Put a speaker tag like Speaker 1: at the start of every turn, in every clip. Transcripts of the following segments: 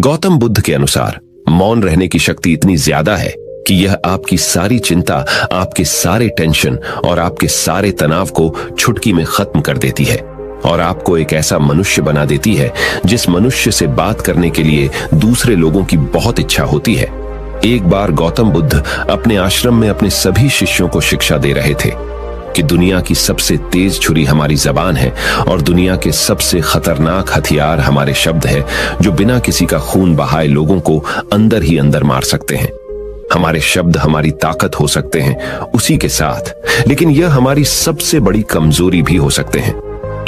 Speaker 1: गौतम बुद्ध के अनुसार मौन रहने की शक्ति इतनी ज्यादा है कि यह आपकी सारी चिंता, आपके सारे टेंशन और आपके सारे तनाव को चुटकी में खत्म कर देती है और आपको एक ऐसा मनुष्य बना देती है जिस मनुष्य से बात करने के लिए दूसरे लोगों की बहुत इच्छा होती है। एक बार गौतम बुद्ध अपने आश्रम में अपने सभी शिष्यों को शिक्षा दे रहे थे कि दुनिया की सबसे तेज छुरी हमारी जबान है और दुनिया के सबसे खतरनाक हथियार हमारे शब्द है, जो बिना किसी का खून बहाए लोगों को अंदर ही अंदर मार सकते हैं। हमारे शब्द हमारी ताकत हो सकते हैं उसी के साथ, लेकिन यह हमारी सबसे बड़ी कमजोरी भी हो सकते हैं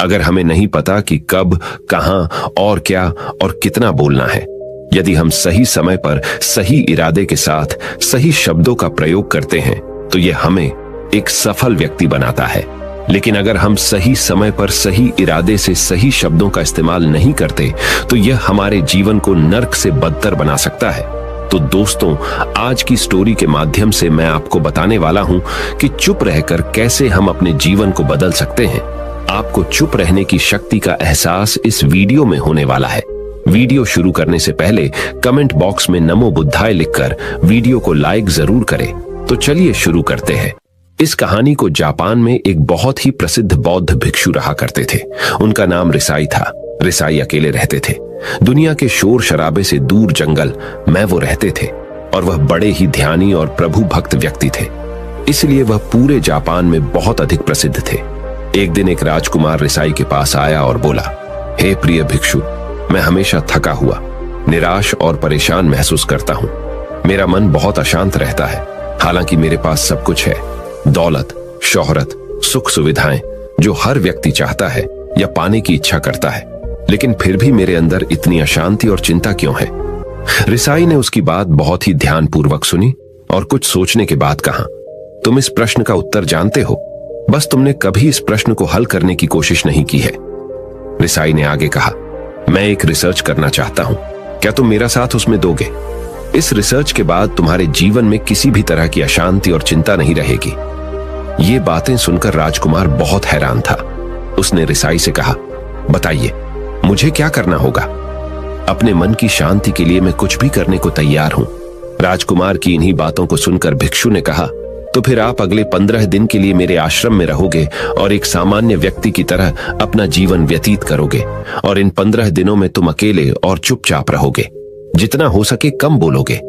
Speaker 1: अगर हमें नहीं पता कि कब, कहां और क्या और कितना बोलना है। यदि हम सही समय पर सही इरादे के साथ सही शब्दों का प्रयोग करते हैं तो यह हमें एक सफल व्यक्ति बनाता है। लेकिन अगर हम सही समय पर सही इरादे से सही शब्दों का इस्तेमाल नहीं करते तो यह हमारे जीवन को नर्क से बदतर बना सकता है। तो दोस्तों, आज की स्टोरी के माध्यम से मैं आपको बताने वाला हूं कि चुप रहकर कैसे हम अपने जीवन को बदल सकते हैं। आपको चुप रहने की शक्ति का एहसास इस वीडियो में होने वाला है। वीडियो शुरू करने से पहले कमेंट बॉक्स में नमो बुद्धाय लिखकर वीडियो को लाइक जरूर करें। तो चलिए शुरू करते हैं। इस कहानी को जापान में एक बहुत ही प्रसिद्ध बौद्ध भिक्षु रहा करते थे। उनका नाम रिसाई था। रिसाई अकेले रहते थे। दुनिया के शोर शराबे से दूर जंगल में वो रहते थे और वह बड़े ही ध्यानी और प्रभु भक्त व्यक्ति थे, इसलिए वह पूरे जापान में बहुत अधिक प्रसिद्ध थे। एक दिन एक राजकुमार रिसाई के पास आया और बोला, हे प्रिय भिक्षु, मैं हमेशा थका हुआ, निराश और परेशान महसूस करता हूँ। मेरा मन बहुत अशांत रहता है। हालांकि मेरे पास सब कुछ है, दौलत, शोहरत, सुख सुविधाएं जो हर व्यक्ति चाहता है या पाने की इच्छा करता है, लेकिन फिर भी मेरे अंदर इतनी अशांति और चिंता क्यों है? रिसाई ने उसकी बात बहुत ही ध्यानपूर्वक सुनी और कुछ सोचने के बाद कहा, तुम इस प्रश्न का उत्तर जानते हो, बस तुमने कभी इस प्रश्न को हल करने की कोशिश नहीं की है। रिसाई ने आगे कहा, मैं एक रिसर्च करना चाहता हूं, क्या तुम मेरा साथ उसमें दोगे? इस रिसर्च के बाद तुम्हारे जीवन में किसी भी तरह की अशांति और चिंता नहीं रहेगी। ये बातें सुनकर राजकुमार बहुत हैरान था। उसने रिसाई से कहा, बताइए, मुझे क्या करना होगा? अपने मन की शांति के लिए मैं कुछ भी करने को तैयार हूं। राजकुमार की इन्हीं बातों को सुनकर भिक्षु ने कहा, तो फिर आप अगले 15 दिन के लिए मेरे आश्रम में रहोगे और एक सामान्य व्यक्ति की तरह अपना जीवन व्यतीत करोगे और इन 15 दिनों में तुम अकेले और चुपचाप रहोगे, जितना हो सके कम बोलोगे।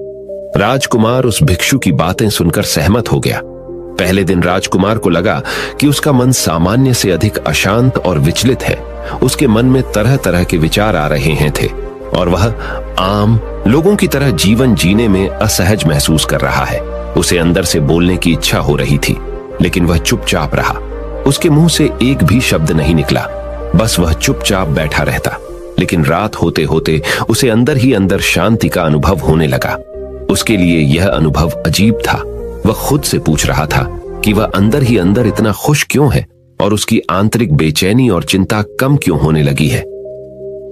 Speaker 1: राजकुमार उस भिक्षु की बातें सुनकर सहमत हो गया। पहले दिन राजकुमार को लगा कि उसका मन सामान्य से अधिक अशांत और विचलित है। उसके मन में तरह तरह के विचार आ रहे हैं थे और वह आम लोगों की तरह जीवन जीने में असहज महसूस कर रहा है। उसे अंदर से बोलने की इच्छा हो रही थी, लेकिन वह चुपचाप रहा। उसके मुंह से एक भी शब्द नहीं निकला, बस वह चुपचाप बैठा रहता। लेकिन रात होते होते उसे अंदर ही अंदर शांति का अनुभव होने लगा। उसके लिए यह अनुभव अजीब था। वह खुद से पूछ रहा था कि वह अंदर ही अंदर इतना खुश क्यों है और उसकी आंतरिक बेचैनी और चिंता कम क्यों होने लगी है।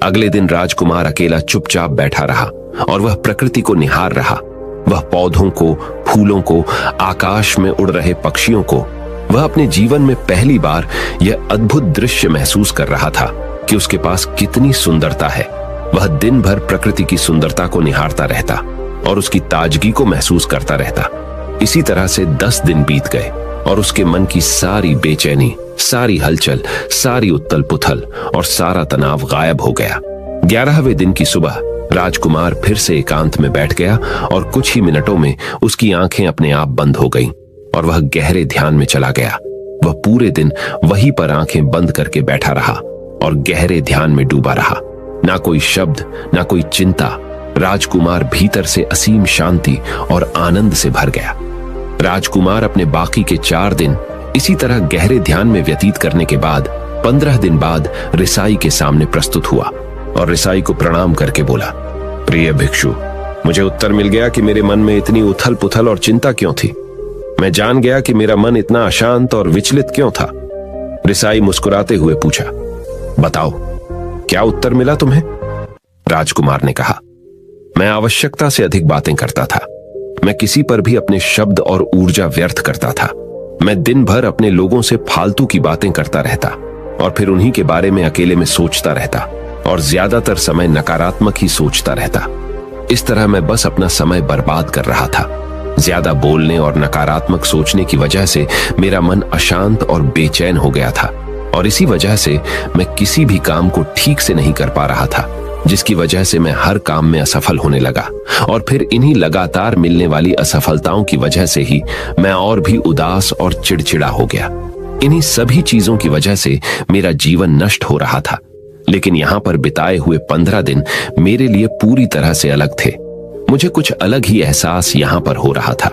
Speaker 1: अगले दिन राजकुमार अकेला चुपचाप बैठा रहा और वह प्रकृति को निहार रहा। वह पौधों को, फूलों को, आकाश में उड़ रहे पक्षियों को, वह अपने जीवन में पहली बार यह अद्भुत दृश्य महसूस कर रहा था कि उसके पास कितनी सुंदरता है। वह दिन भर प्रकृति की सुंदरता को निहारता रहता और उसकी ताजगी को महसूस करता रहता। इसी तरह से 10 दिन बीत गए और उसके मन की सारी बेचैनी, सारी हलचल, सारी उथल पुथल और सारा तनाव गायब हो गया। 11वें दिन की सुबह राजकुमार फिर से एकांत में बैठ गया और कुछ ही मिनटों में उसकी आंखें अपने आप बंद हो गईं और वह गहरे ध्यान में चला गया। वह पूरे दिन वहीं पर आंखें बंद करके बैठा रहा और गहरे ध्यान में डूबा रहा। ना कोई शब्द, ना कोई चिंता। राजकुमार भीतर से असीम शांति और आनंद से भर गया। राजकुमार अपने बाकी के 4 दिन इसी तरह गहरे ध्यान में व्यतीत करने के बाद 15 दिन बाद रिसाई के सामने प्रस्तुत हुआ और रिसाई को प्रणाम करके बोला, प्रिय भिक्षु, मुझे उत्तर मिल गया कि मेरे मन में इतनी उथल पुथल और चिंता क्यों थी। मैं जान गया कि मेरा मन इतना अशांत और विचलित क्यों था। रिसाई मुस्कुराते हुए पूछा, बताओ, क्या उत्तर मिला तुम्हें? राजकुमार ने कहा, मैं आवश्यकता से अधिक बातें करता था। मैं किसी पर भी अपने शब्द और ऊर्जा व्यर्थ करता था। मैं दिन भर अपने लोगों से फालतू की बातें करता रहता और फिर उन्हीं के बारे में अकेले में सोचता रहता। और ज्यादातर समय नकारात्मक ही सोचता रहता। इस तरह मैं बस अपना समय बर्बाद कर रहा था। ज्यादा बोलने और नकारात्मक सोचने की वजह से मेरा मन अशांत और बेचैन हो गया था, और इसी वजह से मैं किसी भी काम को ठीक से नहीं कर पा रहा था, जिसकी वजह से मैं हर काम में असफल होने लगा। और फिर इन्हीं लगातार मिलने वाली असफलताओं की वजह से ही मैं और भी उदास और चिड़चिड़ा हो गया। इन्हीं सभी चीजों की वजह से मेरा जीवन नष्ट हो रहा था। लेकिन यहाँ पर बिताए हुए 15 दिन मेरे लिए पूरी तरह से अलग थे। मुझे कुछ अलग ही एहसास यहाँ पर हो रहा था।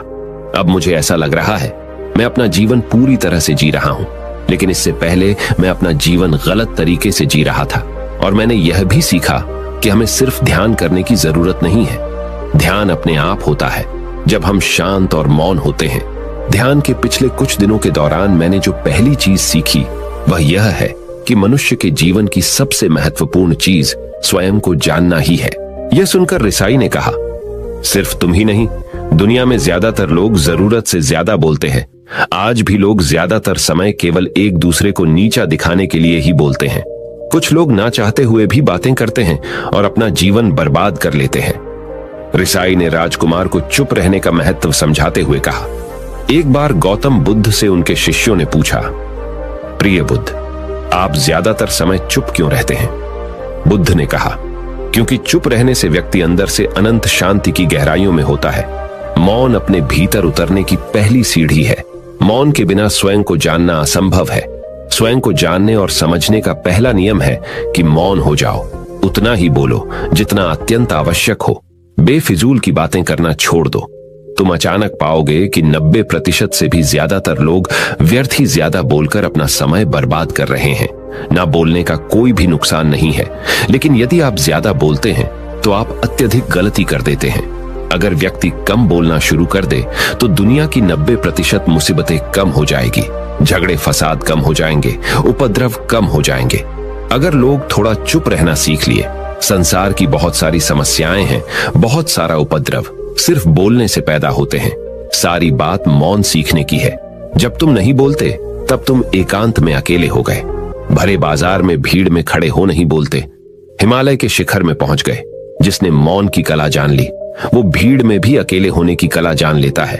Speaker 1: अब मुझे ऐसा लग रहा है मैं अपना जीवन पूरी तरह से जी रहा हूँ, लेकिन इससे पहले मैं अपना जीवन गलत तरीके से जी रहा था। और मैंने यह भी सीखा कि हमें सिर्फ ध्यान करने की जरूरत नहीं है। ध्यान अपने आप होता है जब हम शांत और मौन होते हैं। ध्यान के पिछले कुछ दिनों के दौरान मैंने जो पहली चीज सीखी वह यह है कि मनुष्य के जीवन की सबसे महत्वपूर्ण चीज स्वयं को जानना ही है। यह सुनकर रिसाई ने कहा, सिर्फ तुम ही नहीं, दुनिया में ज्यादातर लोग जरूरत से ज्यादा बोलते हैं। आज भी लोग ज्यादातर समय केवल एक दूसरे को नीचा दिखाने के लिए ही बोलते हैं। कुछ लोग ना चाहते हुए भी बातें करते हैं और अपना जीवन बर्बाद कर लेते हैं। रिसाई ने राजकुमार को चुप रहने का महत्व समझाते हुए कहा। एक बार गौतम बुद्ध से उनके शिष्यों ने पूछा, प्रिय बुद्ध, आप ज्यादातर समय चुप क्यों रहते हैं? बुद्ध ने कहा, क्योंकि चुप रहने से व्यक्ति अंदर से अनंत शांति की गहराइयों में होता है। मौन अपने भीतर उतरने की पहली सीढ़ी है। मौन के बिना स्वयं को जानना असंभव है। स्वयं को जानने और समझने का पहला नियम है कि मौन हो जाओ। उतना ही बोलो जितना अत्यंत आवश्यक हो। बेफिजूल की बातें करना छोड़ दो। तुम अचानक पाओगे कि 90% से भी ज्यादातर लोग व्यर्थ ही ज्यादा बोलकर अपना समय बर्बाद कर रहे हैं। ना बोलने का कोई भी नुकसान नहीं है, लेकिन यदि आप ज्यादा बोलते हैं तो आप अत्यधिक गलती कर देते हैं। अगर व्यक्ति कम बोलना शुरू कर दे तो दुनिया की 90% मुसीबतें कम हो जाएगी, झगड़े फसाद कम हो जाएंगे, उपद्रव कम हो जाएंगे। अगर लोग थोड़ा चुप रहना सीख लिए, संसार की बहुत सारी समस्याएं हैं, बहुत सारा उपद्रव सिर्फ बोलने से पैदा होते हैं। सारी बात मौन सीखने की है। जब तुम नहीं बोलते तब तुम एकांत में अकेले हो गए। भरे बाजार में भीड़ में खड़े हो नहीं बोलते। हिमालय के शिखर में पहुंच गए। जिसने मौन की कला जान ली वो भीड़ में भी अकेले होने की कला जान लेता है।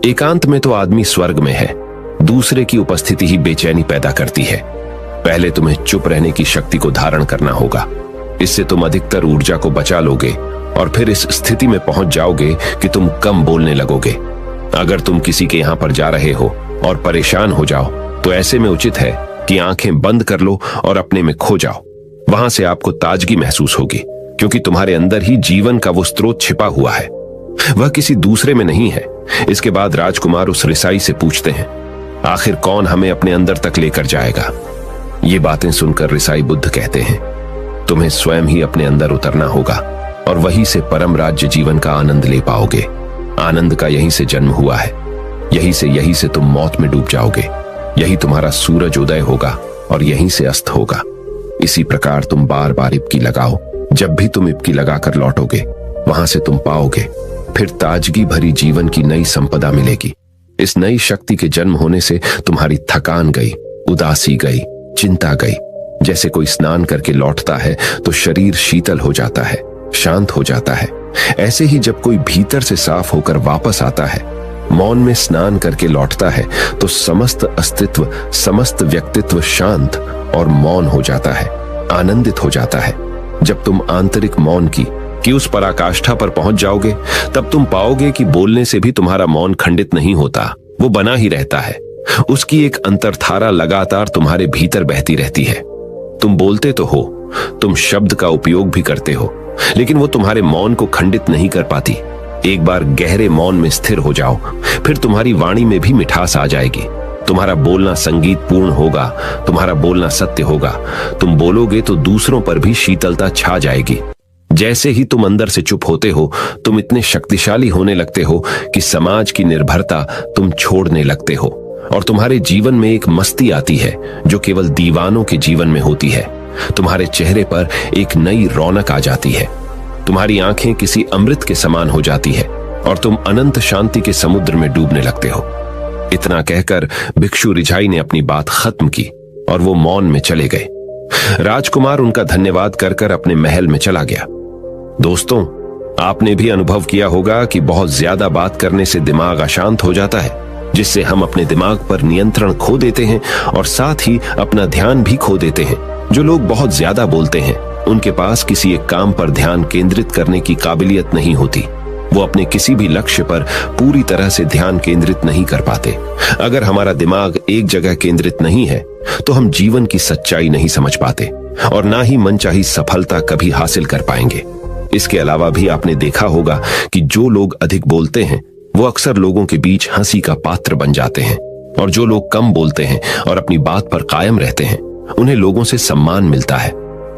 Speaker 1: एकांत में तो आदमी स्वर्ग में है। दूसरे की उपस्थिति ही बेचैनी पैदा करती है। पहले तुम्हें चुप रहने की शक्ति को धारण करना होगा। इससे तुम अधिकतर ऊर्जा को बचा लोगे और फिर इस स्थिति में पहुंच जाओगे कि तुम कम बोलने लगोगे। अगर तुम किसी के यहां पर जा रहे हो और परेशान हो जाओ तो ऐसे में उचित है कि आंखें बंद कर लो और अपने में खो जाओ। वहां से आपको ताजगी महसूस होगी, क्योंकि तुम्हारे अंदर ही जीवन का वो स्रोत छिपा हुआ है। वह किसी दूसरे में नहीं है। इसके बाद राजकुमार उस रिसाई से पूछते हैं, आखिर कौन हमें अपने अंदर तक लेकर जाएगा? ये बातें सुनकर रिसाई बुद्ध कहते हैं, तुम्हें स्वयं ही अपने अंदर उतरना होगा और वहीं से परम राज्य जीवन का आनंद ले पाओगे। आनंद का यहीं से जन्म हुआ है। यहीं से तुम मौत में डूब जाओगे। यही तुम्हारा सूरज उदय होगा और यहीं से अस्त होगा। इसी प्रकार तुम बार बार इबकी लगाओ। जब भी तुम इबकी लगाकर लौटोगे वहां से तुम पाओगे फिर ताजगी भरी जीवन की नई संपदा मिलेगी। इस नई शक्ति के जन्म होने से तुम्हारी थकान गई, उदासी गई, चिंता गई। जैसे कोई स्नान करके लौटता है तो शरीर शीतल हो जाता है, शांत हो जाता है। ऐसे ही जब कोई भीतर से साफ होकर वापस आता है, मौन में स्नान करके लौटता है, तो समस्त अस्तित्व, समस्त व्यक्तित्व शांत और मौन हो जाता है, आनंदित हो जाता है। जब तुम आंतरिक मौन की उस पराकाष्ठा पर पहुंच जाओगे तब तुम पाओगे कि बोलने से भी तुम्हारा मौन खंडित नहीं होता, वो बना ही रहता है। उसकी एक अंतर्धारा लगातार तुम्हारे भीतर बहती रहती है। तुम बोलते तो हो, तुम शब्द का उपयोग भी करते हो, लेकिन वो तुम्हारे मौन को खंडित नहीं कर पाती। एक बार गहरे मौन में स्थिर हो जाओ, फिर तुम्हारी वाणी में भी मिठास आ जाएगी। तुम्हारा बोलना संगीत पूर्ण होगा, तुम्हारा बोलना सत्य होगा। तुम बोलोगे तो दूसरों पर भी शीतलता छा जाएगी। जैसे ही तुम अंदर से चुप होते हो, तुम इतने शक्तिशाली होने लगते हो कि समाज की निर्भरता तुम छोड़ने लगते हो और तुम्हारे जीवन में एक मस्ती आती है जो केवल दीवानों के जीवन में होती है। तुम्हारे चेहरे पर एक नई रौनक आ जाती है। तुम्हारी आंखें किसी अमृत के समान हो जाती है और तुम अनंत शांति के समुद्र में डूबने लगते हो। इतना कहकर भिक्षु रिझाई ने अपनी बात खत्म की और वो मौन में चले गए। राजकुमार उनका धन्यवाद कर कर अपने महल में चला गया। दोस्तों, आपने भी अनुभव किया होगा कि बहुत ज्यादा बात करने से दिमाग अशांत हो जाता है, जिससे हम अपने दिमाग पर नियंत्रण खो देते हैं और साथ ही अपना ध्यान भी खो देते हैं। जो लोग बहुत ज्यादा बोलते हैं उनके पास किसी एक काम पर ध्यान केंद्रित करने की काबिलियत नहीं होती। वो अपने किसी भी लक्ष्य पर पूरी तरह से ध्यान केंद्रित नहीं कर पाते। अगर हमारा दिमाग एक जगह केंद्रित नहीं है तो हम जीवन की सच्चाई नहीं समझ पाते और ना ही मनचाही सफलता कभी हासिल कर पाएंगे। इसके अलावा भी आपने देखा होगा कि जो लोग अधिक बोलते हैं वो अक्सर लोगों के बीच हंसी का पात्र बन जाते हैं, और जो लोग कम बोलते हैं और अपनी बात पर कायम रहते हैं उन्हें लोगों से सम्मान मिलता है।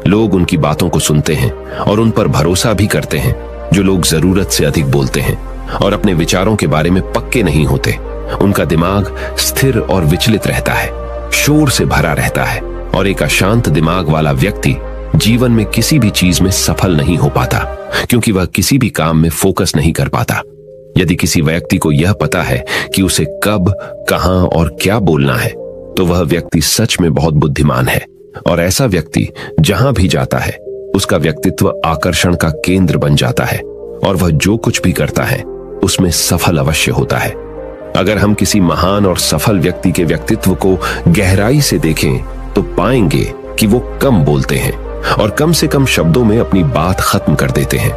Speaker 1: लोग उनकी बातों को सुनते हैं और उन पर भरोसा भी करते हैं। जो लोग जरूरत से अधिक बोलते हैं और अपने विचारों के बारे में पक्के नहीं होते, उनका दिमाग स्थिर और विचलित रहता है, शोर से भरा रहता है, और एक अशांत दिमाग वाला व्यक्ति जीवन में किसी भी चीज में सफल नहीं हो पाता, क्योंकि वह किसी भी काम में फोकस नहीं कर पाता। यदि किसी व्यक्ति को यह पता है कि उसे कब, कहां और क्या बोलना है, तो वह व्यक्ति सच में बहुत बुद्धिमान है, और ऐसा व्यक्ति जहां भी जाता है उसका व्यक्तित्व आकर्षण का केंद्र बन जाता है, और वह जो कुछ भी करता है उसमें सफल अवश्य होता है। अगर हम किसी महान और सफल व्यक्ति के व्यक्तित्व को गहराई से देखें तो पाएंगे कि वो कम बोलते हैं और कम से कम शब्दों में अपनी बात खत्म कर देते हैं।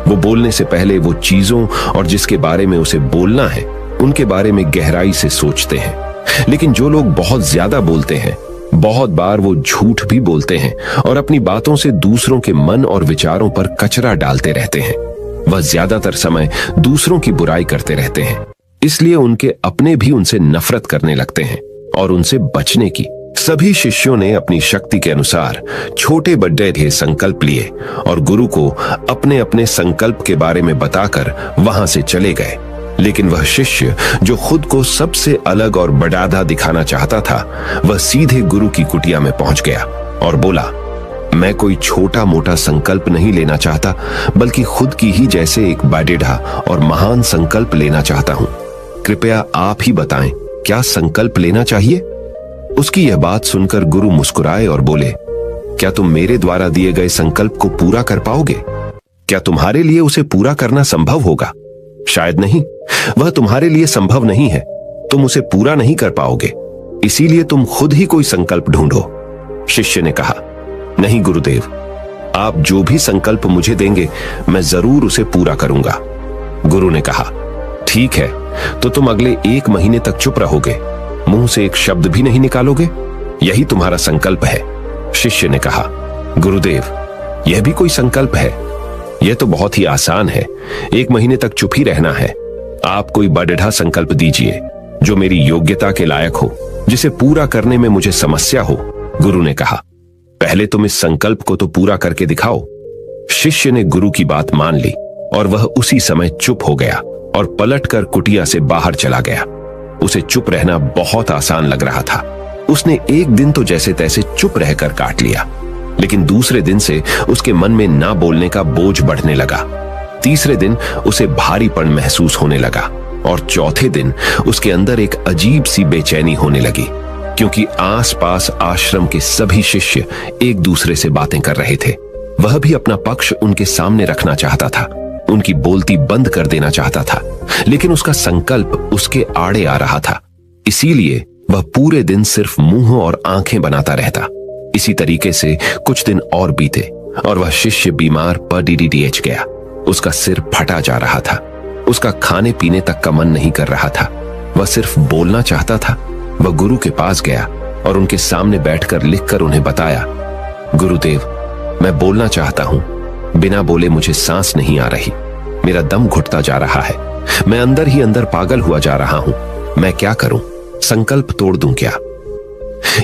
Speaker 1: वो बोलने से पहले वो चीजों और जिसके बारे में उसे बोलना है उनके बारे में गहराई से सोचते हैं। लेकिन जो लोग बहुत ज्यादा बोलते हैं, बहुत बार वो झूठ भी बोलते हैं और अपनी बातों से दूसरों के मन और विचारों पर कचरा डालते रहते हैं। वह ज्यादातर समय दूसरों की बुराई करते रहते हैं, इसलिए उनके अपने भी उनसे नफरत करने लगते हैं और उनसे बचने की। सभी शिष्यों ने अपनी शक्ति के अनुसार छोटे बड़े संकल्प लिए और गुरु को अपने अपने संकल्प के बारे में बताकर वहां से चले गए। लेकिन वह शिष्य जो खुद को सबसे अलग और बड़ादा दिखाना चाहता था, वह सीधे गुरु की कुटिया में पहुंच गया और बोला, मैं कोई छोटा मोटा संकल्प नहीं लेना चाहता, बल्कि खुद की ही जैसे एक बड़ेढ़ा और महान संकल्प लेना चाहता हूं। कृपया आप ही बताएं, क्या संकल्प लेना चाहिए? उसकी यह बात सुनकर गुरु मुस्कुराए और बोले, क्या तुम मेरे द्वारा दिए गए संकल्प को पूरा कर पाओगे? क्या तुम्हारे लिए उसे पूरा करना संभव होगा? शायद नहीं। वह तुम्हारे लिए संभव नहीं है, तुम उसे पूरा नहीं कर पाओगे, इसीलिए तुम खुद ही कोई संकल्प ढूंढो। शिष्य ने कहा, नहीं गुरुदेव, आप जो भी संकल्प मुझे देंगे मैं जरूर उसे पूरा करूंगा। गुरु ने कहा, ठीक है, तो तुम अगले 1 महीने तक चुप रहोगे, मुंह से एक शब्द भी नहीं निकालोगे, यही तुम्हारा संकल्प है। शिष्य ने कहा, गुरुदेव, यह भी कोई संकल्प है? यह तो बहुत ही आसान है, 1 महीने तक चुप ही रहना है। आप कोई बड़ेढ़ा संकल्प दीजिए जो मेरी योग्यता के लायक हो, जिसे पूरा करने में मुझे समस्या हो। गुरु ने कहा, पहले तुम इस संकल्प को तो पूरा करके दिखाओ। शिष्य ने गुरु की बात मान ली और वह उसी समय चुप हो गया और पलटकर कुटिया से बाहर चला गया। उसे चुप रहना बहुत आसान लग रहा था। उसने एक दिन तो जैसे तैसे चुप रहकर काट लिया, लेकिन दूसरे दिन से उसके मन में ना बोलने का बोझ बढ़ने लगा। तीसरे दिन उसे भारीपन महसूस होने लगा और चौथे दिन उसके अंदर एक अजीब सी बेचैनी होने लगी, क्योंकि आसपास आश्रम के सभी शिष्य एक दूसरे से बातें कर रहे थे। वह भी अपना पक्ष उनके सामने रखना चाहता था, उनकी बोलती बंद कर देना चाहता था, लेकिन उसका संकल्प उसके आड़े आ रहा था। इसीलिए वह पूरे दिन सिर्फ मुंह और आंखें बनाता रहता। इसी तरीके से कुछ दिन और बीते और वह शिष्य बीमार DDDH गया। उसका सिर फटा जा रहा था, उसका खाने पीने तक का मन नहीं कर रहा था, वह सिर्फ बोलना चाहता था। वह गुरु के पास गया और उनके सामने बैठकर लिखकर उन्हें बताया, गुरुदेव, मैं बोलना चाहता हूं, बिना बोले मुझे सांस नहीं आ रही, मेरा दम घुटता जा रहा है, मैं अंदर ही अंदर पागल हुआ जा रहा हूं, मैं क्या करूं? संकल्प तोड़ दूं क्या?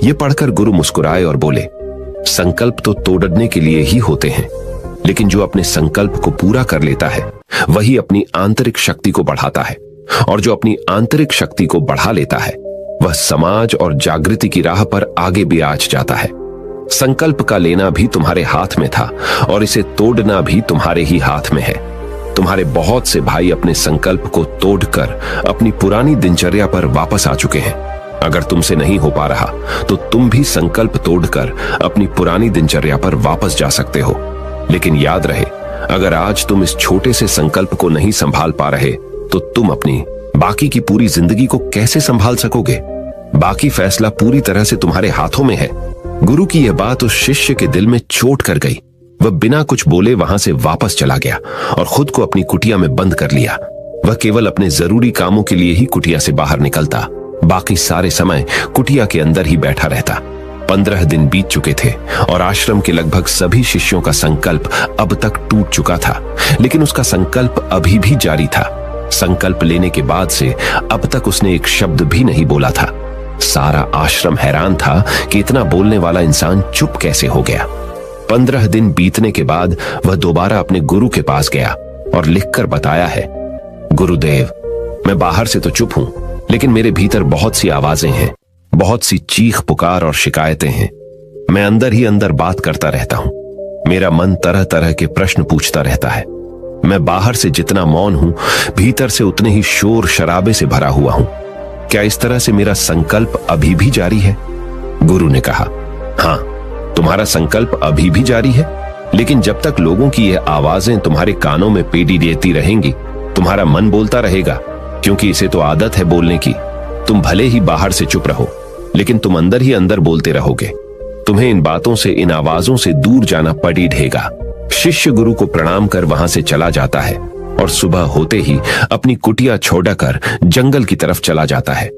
Speaker 1: यह पढ़कर गुरु मुस्कुराए और बोले, संकल्प तो तोड़ने के लिए ही होते हैं, लेकिन जो अपने संकल्प को पूरा कर लेता है वही अपनी आंतरिक शक्ति को बढ़ाता है, और जो अपनी आंतरिक शक्ति को बढ़ा लेता है वह समाज और जागृति की राह पर आगे भी आज जाता है। संकल्प का लेना भी तुम्हारे हाथ में था और इसे तोड़ना भी तुम्हारे ही हाथ में है। तुम्हारे बहुत से भाई अपने संकल्प को तोड़कर अपनी पुरानी दिनचर्या पर वापस आ चुके हैं। अगर तुमसे नहीं हो पा रहा तो तुम भी संकल्प तोड़कर अपनी पुरानी दिनचर्या पर वापस जा सकते हो। लेकिन याद रहे, अगर आज तुम इस छोटे से संकल्प को नहीं संभाल पा रहे तो तुम अपनी बाकी की पूरी जिंदगी को कैसे संभाल सकोगे? बाकी फैसला पूरी तरह से तुम्हारे हाथों में है। गुरु की यह बात उस शिष्य के दिल में चोट कर गई। वह बिना कुछ बोले वहां से वापस चला गया और खुद को अपनी कुटिया में बंद कर लिया। वह केवल अपने जरूरी कामों के लिए ही कुटिया से बाहर निकलता, बाकी सारे समय कुटिया के अंदर ही बैठा रहता। 15 दिन बीत चुके थे और आश्रम के लगभग सभी शिष्यों का संकल्प अब तक टूट चुका था, लेकिन उसका संकल्प अभी भी जारी था। संकल्प लेने के बाद से अब तक उसने एक शब्द भी नहीं बोला था। सारा आश्रम हैरान था कि इतना बोलने वाला इंसान चुप कैसे हो गया। 15 दिन बीतने के बाद वह दोबारा अपने गुरु के पास गया और लिखकर बताया है, गुरुदेव, मैं बाहर से तो चुप हूं, लेकिन मेरे भीतर बहुत सी आवाजें हैं, बहुत सी चीख पुकार और शिकायतें हैं। मैं अंदर ही अंदर बात करता रहता हूं। मेरा मन तरह तरह के प्रश्न पूछता रहता है। मैं बाहर से जितना मौन हूं, भीतर से उतने ही शोर शराबे से भरा हुआ हूं। क्या इस तरह से मेरा संकल्प अभी भी जारी है? गुरु ने कहा, हां, तुम्हारा संकल्प अभी भी जारी है, लेकिन जब तक लोगों की यह आवाजें तुम्हारे कानों में पेटी देती रहेंगी, तुम्हारा मन बोलता रहेगा, क्योंकि इसे तो आदत है बोलने की। तुम भले ही बाहर से चुप रहो, लेकिन तुम अंदर ही अंदर बोलते रहोगे। तुम्हें इन बातों से, इन आवाजों से दूर जाना पड़ी रहेगा। शिष्य गुरु को प्रणाम कर वहां से चला जाता है और सुबह होते ही अपनी कुटिया छोड़कर जंगल की तरफ चला जाता है।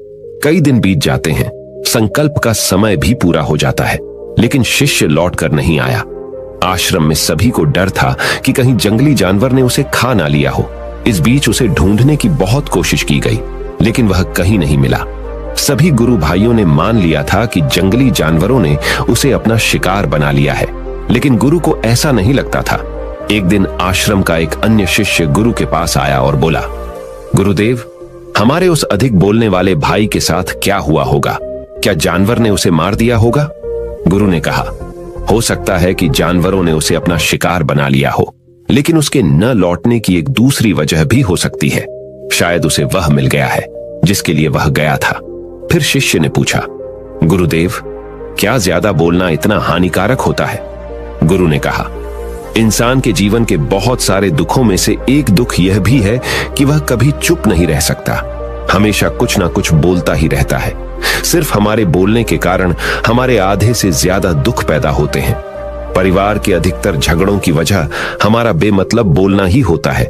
Speaker 1: कई दिन बीत जाते हैं, संकल्प का समय भी पूरा हो जाता है, लेकिन शिष्य लौट कर नहीं आया। आश्रम में सभी को डर था कि कहीं जंगली जानवर ने उसे खा ना लिया हो। इस बीच उसे ढूंढने की बहुत कोशिश की गई, लेकिन वह कहीं नहीं मिला। सभी गुरु भाइयों ने मान लिया था कि जंगली जानवरों ने उसे अपना शिकार बना लिया है, लेकिन गुरु को ऐसा नहीं लगता था। एक दिन आश्रम का एक अन्य शिष्य गुरु के पास आया और बोला, गुरुदेव, हमारे उस अधिक बोलने वाले भाई के साथ क्या हुआ होगा? क्या जानवर ने उसे मार दिया होगा? गुरु ने कहा, हो सकता है कि जानवरों ने उसे अपना शिकार बना लिया हो, लेकिन उसके न लौटने की एक दूसरी वजह भी हो सकती है। शायद उसे वह मिल गया है जिसके लिए वह गया था। फिर शिष्य ने पूछा, गुरुदेव, क्या ज्यादा बोलना इतना हानिकारक होता है? गुरु ने कहा, इंसान के जीवन के बहुत सारे दुखों में से एक दुख यह भी है कि वह कभी चुप नहीं रह सकता, हमेशा कुछ ना कुछ बोलता ही रहता है। सिर्फ हमारे बोलने के कारण हमारे आधे से ज्यादा दुख पैदा होते हैं। परिवार के अधिकतर झगड़ों की वजह हमारा बेमतलब बोलना ही होता है।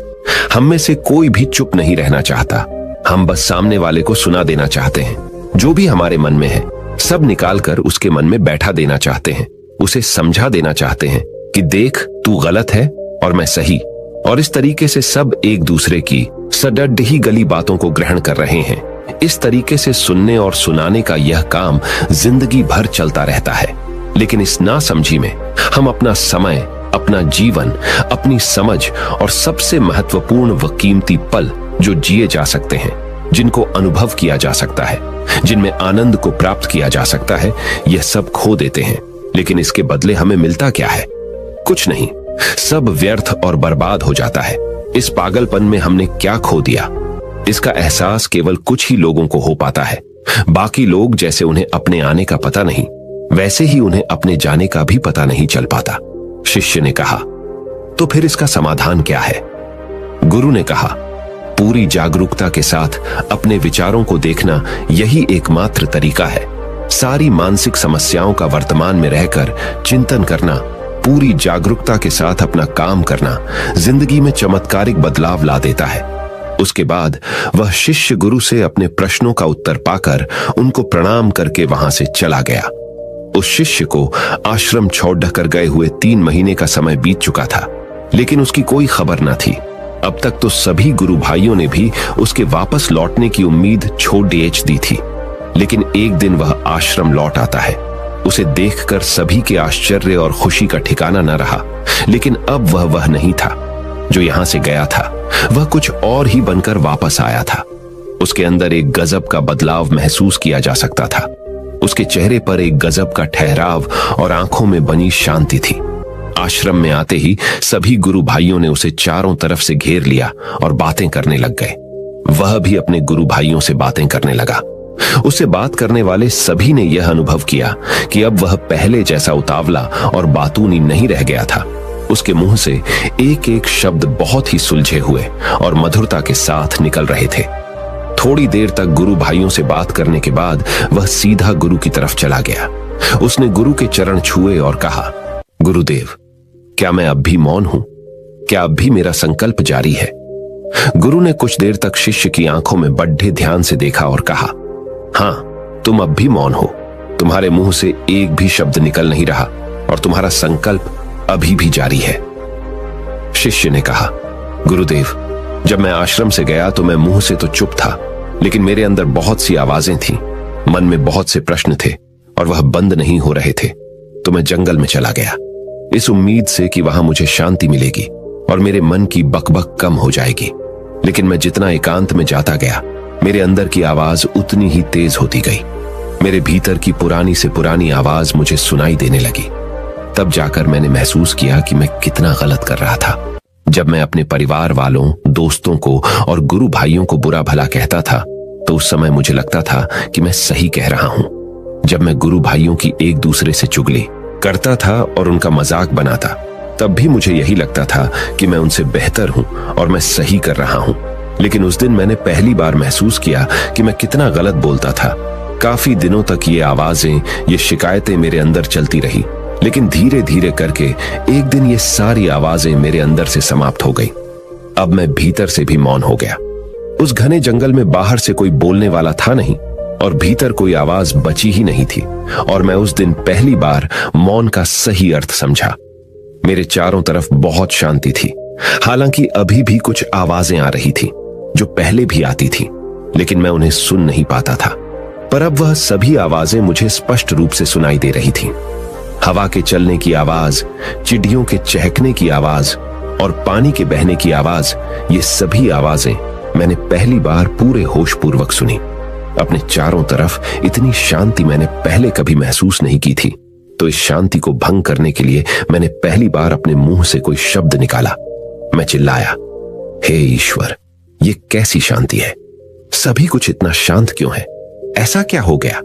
Speaker 1: हम में से कोई भी चुप नहीं रहना चाहता। हम बस सामने वाले को सुना देना चाहते हैं। जो भी हमारे मन में है सब निकालकर उसके मन में बैठा देना चाहते हैं। उसे समझा देना चाहते हैं कि देख, तू गलत है और मैं सही। और इस तरीके से सब एक दूसरे की सडड ही गली बातों को ग्रहण कर रहे हैं। इस तरीके से सुनने और सुनाने का यह काम जिंदगी भर चलता रहता है। लेकिन इस नासमझी में हम अपना समय, अपना जीवन, अपनी समझ और सबसे महत्वपूर्ण व कीमती पल जो जिए जा सकते हैं, जिनको अनुभव किया जा सकता है, जिनमें आनंद को प्राप्त किया जा सकता है, यह सब खो देते हैं। लेकिन इसके बदले हमें मिलता क्या है? कुछ नहीं, सब व्यर्थ और बर्बाद हो जाता है। इस पागलपन में हमने क्या खो दिया? इसका एहसास केवल कुछ ही लोगों को हो पाता है। बाकी लोग जैसे उन्हें अपने आने का पता नहीं, वैसे ही उन्हें अपने जाने का भी पता नहीं चल पाता। शिष्य ने कहा, तो फिर इसका समाधान क्या है? गुरु ने कहा, पूरी जागरूकता के साथ अपने विचारों को देखना यही एकमात्र तरीका है। सारी मानसिक समस्याओं का वर्तमान में रहकर चिंतन करना, पूरी जागरूकता के साथ अपना काम करना जिंदगी में चमत्कारिक बदलाव ला देता है। उसके बाद वह शिष्य गुरु से अपने प्रश्नों का उत्तर पाकर उनको प्रणाम करके वहां से चला गया। उस शिष्य को आश्रम छोड़ कर गए हुए 3 महीने का समय बीत चुका था, लेकिन उसकी कोई खबर न थी। अब तक तो सभी गुरु भाइयों ने भी उसके वापस लौटने की उम्मीद छोड़ दी थी। लेकिन एक दिन वह आश्रम लौट आता है। उसे देखकर सभी के आश्चर्य और खुशी का ठिकाना न रहा। लेकिन अब वह नहीं था जो यहां से गया था, वह कुछ और ही बनकर वापस आया था। उसके अंदर एक गजब का बदलाव महसूस किया जा सकता था। उसके चेहरे पर एक गजब का ठहराव और आंखों में बनी शांति थी। आश्रम में आते ही सभी गुरु भाइयों ने उसे चारों तरफ से घेर लिया और बातें करने लग गए। वह भी अपने गुरु भाइयों से बातें करने लगा। उससे बात करने वाले सभी ने यह अनुभव किया कि अब वह पहले जैसा उतावला और बातूनी नहीं रह गया था। उसके मुंह से एक एक शब्द बहुत ही सुलझे हुए और मधुरता के साथ निकल रहे थे। थोड़ी देर तक गुरु भाइयों से बात करने के बाद वह सीधा गुरु की तरफ चला गया। उसने गुरु के चरण छुए और कहा, गुरुदेव, क्या मैं अब भी मौन हूं? क्या अब भी मेरा संकल्प जारी है? गुरु ने कुछ देर तक शिष्य की आंखों में बड्ढे ध्यान से देखा और कहा, हां, तुम अब भी मौन हो। तुम्हारे मुंह से एक भी शब्द निकल नहीं रहा और तुम्हारा संकल्प अभी भी जारी है। शिष्य ने कहा, गुरुदेव, जब मैं आश्रम से गया तो मैं मुंह से तो चुप था, लेकिन मेरे अंदर बहुत सी आवाजें थीं, मन में बहुत से प्रश्न थे और वह बंद नहीं हो रहे थे। तो मैं जंगल में चला गया, इस उम्मीद से कि वहां मुझे शांति मिलेगी और मेरे मन की बकबक कम हो जाएगी। लेकिन मैं जितना एकांत में जाता गया, मेरे अंदर की आवाज उतनी ही तेज होती गई। मेरे भीतर की पुरानी से पुरानी आवाज मुझे सुनाई देने लगी। तब जाकर मैंने महसूस किया कि मैं कितना गलत कर रहा था। जब मैं अपने परिवार वालों, दोस्तों को और गुरु भाइयों को बुरा भला कहता था तो उस समय मुझे लगता था कि मैं सही कह रहा हूं। जब मैं गुरु भाइयों की एक दूसरे से चुगली करता था और उनका मजाक बनाता, तब भी मुझे यही लगता था कि मैं उनसे बेहतर हूं और मैं सही कर रहा हूं। लेकिन उस दिन मैंने पहली बार महसूस किया कि मैं कितना गलत बोलता था। काफी दिनों तक ये आवाजें, ये शिकायतें मेरे अंदर चलती रही, लेकिन धीरे धीरे करके एक दिन ये सारी आवाजें मेरे अंदर से समाप्त हो गई। अब मैं भीतर से भी मौन हो गया। उस घने जंगल में बाहर से कोई बोलने वाला था नहीं और भीतर कोई आवाज बची ही नहीं थी, और मैं उस दिन पहली बार मौन का सही अर्थ समझा। मेरे चारों तरफ बहुत शांति थी। हालांकि अभी भी कुछ आवाजें आ रही थी जो पहले भी आती थी, लेकिन मैं उन्हें सुन नहीं पाता था। पर अब वह सभी आवाजें मुझे स्पष्ट रूप से सुनाई दे रही थीं। हवा के चलने की आवाज, चिड़ियों के चहकने की आवाज और पानी के बहने की आवाज, ये सभी आवाजें मैंने पहली बार पूरे होशपूर्वक सुनी। अपने चारों तरफ इतनी शांति मैंने पहले कभी महसूस नहीं की थी। तो इस शांति को भंग करने के लिए मैंने पहली बार अपने मुंह से कोई शब्द निकाला। मैं चिल्लाया, हे ईश्वर, ये कैसी शांति है? सभी कुछ इतना शांत क्यों है? ऐसा क्या हो गया?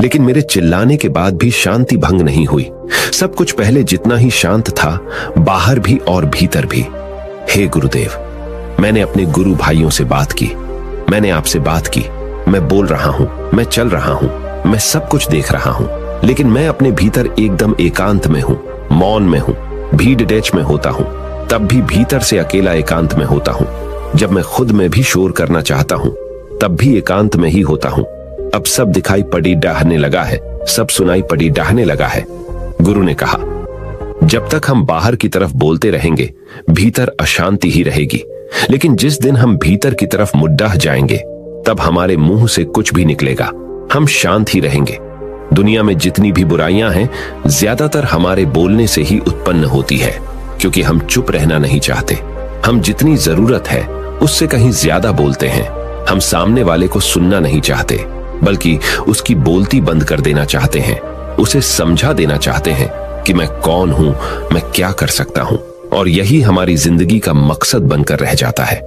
Speaker 1: लेकिन मेरे चिल्लाने के बाद भी शांति भंग नहीं हुई। सब कुछ पहले जितना ही शांत था, बाहर भी और भीतर भी। हे गुरुदेव, मैंने अपने गुरु भाइयों से बात की, मैंने आपसे बात की। मैं बोल रहा हूं, मैं चल रहा हूं, मैं सब कुछ देख रहा हूं, लेकिन मैं अपने भीतर एकदम एकांत में हूं, मौन में हूं। भीड़ डैच में होता हूं, तब भी भीतर से अकेला एकांत में होता हूं। जब मैं खुद में भी शोर करना चाहता हूं, तब भी एकांत में ही होता हूं। अब सब दिखाई पड़ी डाहने लगा है, सब सुनाई पड़ी डाहने लगा है। गुरु ने कहा, जब तक हम बाहर की तरफ बोलते रहेंगे, भीतर अशांति ही रहेगी। लेकिन जिस दिन हम भीतर की तरफ मुड्डाह जाएंगे, तब हमारे मुंह से कुछ भी निकलेगा, हम शांत ही रहेंगे। दुनिया में जितनी भी बुराइयां हैं, ज्यादातर हमारे बोलने से ही उत्पन्न होती है, क्योंकि हम चुप रहना नहीं चाहते। हम जितनी जरूरत है उससे कहीं ज्यादा बोलते हैं। हम सामने वाले को सुनना नहीं चाहते, बल्कि उसकी बोलती बंद कर देना चाहते हैं। उसे समझा देना चाहते हैं कि मैं कौन हूं, मैं क्या कर सकता हूं। और यही हमारी जिंदगी का मकसद बनकर रह जाता है।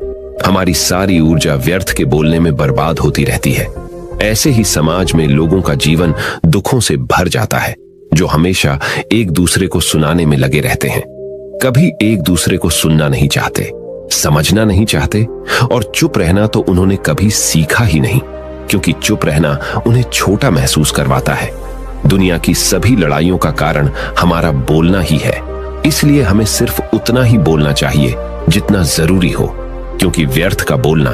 Speaker 1: हमारी सारी ऊर्जा व्यर्थ के बोलने में बर्बाद होती रहती है। ऐसे ही समाज में लोगों का जीवन दुखों से भर जाता है, जो हमेशा एक दूसरे को सुनाने में लगे रहते हैं। कभी एक दूसरे को सुनना नहीं चाहते, समझना नहीं चाहते, और चुप रहना तो उन्होंने कभी सीखा ही नहीं, क्योंकि चुप रहना उन्हें छोटा महसूस करवाता है। दुनिया की सभी लड़ाइयों का कारण हमारा बोलना ही है। इसलिए हमें सिर्फ उतना ही बोलना चाहिए जितना जरूरी हो, क्योंकि व्यर्थ का बोलना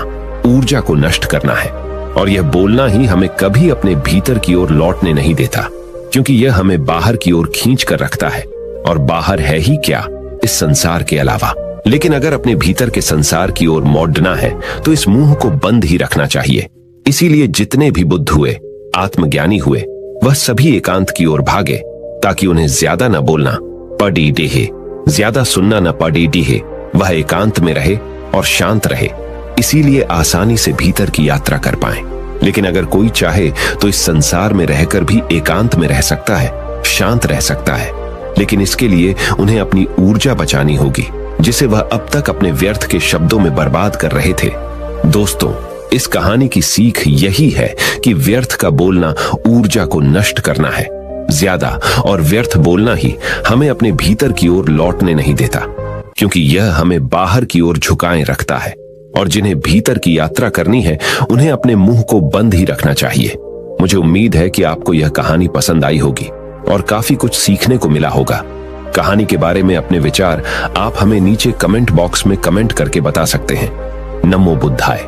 Speaker 1: ऊर्जा को नष्ट करना है, और यह बोलना ही हमें कभी अपने भीतर की ओर लौटने नहीं देता, क्योंकि यह हमें बाहर की ओर खींच कर रखता है। और बाहर है ही क्या इस संसार के अलावा। लेकिन अगर अपने भीतर के संसार की ओर मोड़ना है तो इस मुंह को बंद ही रखना चाहिए। इसीलिए जितने भी बुद्ध हुए, आत्मज्ञानी हुए, वह सभी एकांत की ओर भागे, ताकि उन्हें ज्यादा न बोलना पड़ी डेहे, ज्यादा सुनना न पड़ी डीहे। वह एकांत में रहे और शांत रहे, इसीलिए आसानी से भीतर की यात्रा कर पाए। लेकिन अगर कोई चाहे तो इस संसार में रहकर भी एकांत में रह सकता है, शांत रह सकता है। लेकिन इसके लिए उन्हें अपनी ऊर्जा बचानी होगी, जिसे वह अब तक अपने व्यर्थ के शब्दों में बर्बाद कर रहे थे। दोस्तों, इस कहानी की सीख यही है कि व्यर्थ का बोलना ऊर्जा को नष्ट करना है। ज्यादा और व्यर्थ बोलना ही हमें अपने भीतर की ओर लौटने नहीं देता, क्योंकि यह हमें बाहर की ओर झुकाए रखता है। और जिन्हें भीतर की यात्रा करनी है उन्हें अपने मुंह को बंद ही रखना चाहिए। मुझे उम्मीद है कि आपको यह कहानी पसंद आई होगी और काफी कुछ सीखने को मिला होगा। कहानी के बारे में अपने विचार आप हमें नीचे कमेंट बॉक्स में कमेंट करके बता सकते हैं। नमो बुद्धाय।